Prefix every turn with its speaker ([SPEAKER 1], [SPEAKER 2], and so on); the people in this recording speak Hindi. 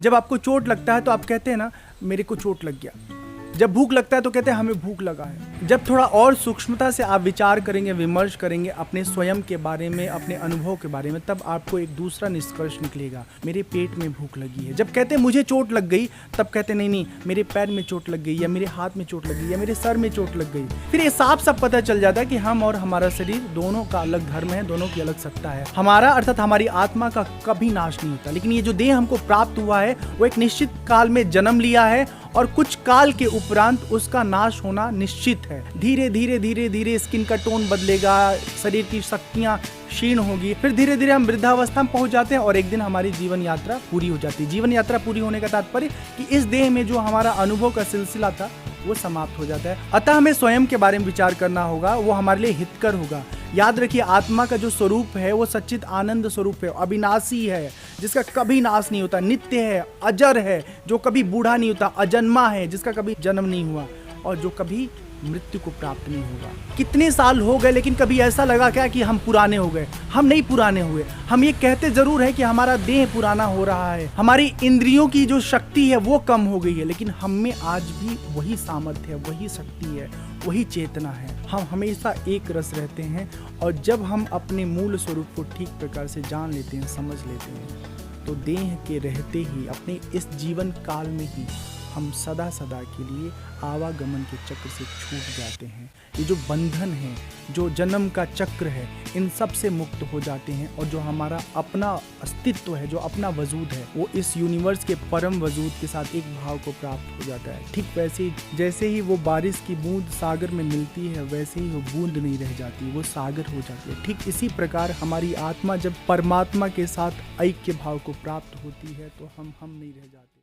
[SPEAKER 1] जब आपको चोट लगता है तो आप कहते हैं ना मेरे को चोट लग गया। जब भूख लगता है तो कहते हैं हमें भूख लगा है। जब थोड़ा और सूक्ष्मता से आप विचार करेंगे, विमर्श करेंगे अपने स्वयं के बारे में, अपने अनुभव के बारे में, तब आपको एक दूसरा निष्कर्ष निकलेगा, मेरे पेट में भूख लगी है। जब कहते हैं मुझे चोट लग गई, तब कहते नहीं नहीं मेरे पैर में चोट लग गई, या मेरे हाथ में चोट लग गई, या मेरे सर में चोट लग गई। फिर ये साफ साफ पता चल जाता है कि हम और हमारा शरीर दोनों का अलग धर्म है, दोनों की अलग सत्ता है। हमारा अर्थात हमारी आत्मा का कभी नाश नहीं होता, लेकिन ये जो देह हमको प्राप्त हुआ है वो एक निश्चित काल में जन्म लिया है और कुछ काल के उपरांत उसका नाश होना निश्चित है। धीरे धीरे धीरे धीरे स्किन का टोन बदलेगा, शरीर की शक्तियां क्षीण होगी, फिर धीरे धीरे हम वृद्धावस्था में पहुंच जाते हैं और एक दिन हमारी जीवन यात्रा पूरी हो जाती है। जीवन यात्रा पूरी होने का तात्पर्य कि इस देह में जो हमारा अनुभव का सिलसिला था वो समाप्त हो जाता है। अतः हमें स्वयं के बारे में विचार करना होगा, वो हमारे लिए हितकर होगा। याद रखिए, आत्मा का जो स्वरूप है वो सच्चित आनंद स्वरूप है, अविनाशी है, जिसका कभी नाश नहीं होता, नित्य है, अजर है, जो कभी बूढ़ा नहीं होता, अजन्मा है, जिसका कभी जन्म नहीं हुआ और जो कभी मृत्यु को प्राप्त नहीं होगा। कितने साल हो गए, लेकिन कभी ऐसा लगा क्या कि हम पुराने हो गए? हम नहीं पुराने हुए। हम ये कहते जरूर है कि हमारा देह पुराना हो रहा है, हमारी इंद्रियों की जो शक्ति है वो कम हो गई है, लेकिन हम में आज भी वही सामर्थ्य है, वही शक्ति है, वही चेतना है। हम हमेशा एक रस रहते हैं और जब हम अपने मूल स्वरूप को ठीक प्रकार से जान लेते हैं, समझ लेते हैं, तो देह के रहते ही अपने इस जीवन काल में ही हम सदा सदा के लिए आवागमन के चक्र से छूट जाते हैं। ये जो बंधन है, जो जन्म का चक्र है, इन सब से मुक्त हो जाते हैं और जो हमारा अपना अस्तित्व है, जो अपना वजूद है, वो इस यूनिवर्स के परम वजूद के साथ एक भाव को प्राप्त हो जाता है। ठीक वैसे ही जैसे ही वो बारिश की बूंद सागर में मिलती है, वैसे ही वो बूंद नहीं रह जाती, वो सागर हो जाती है। ठीक इसी प्रकार हमारी आत्मा जब परमात्मा के साथ ऐक्य भाव को प्राप्त होती है तो हम नहीं रह जाते।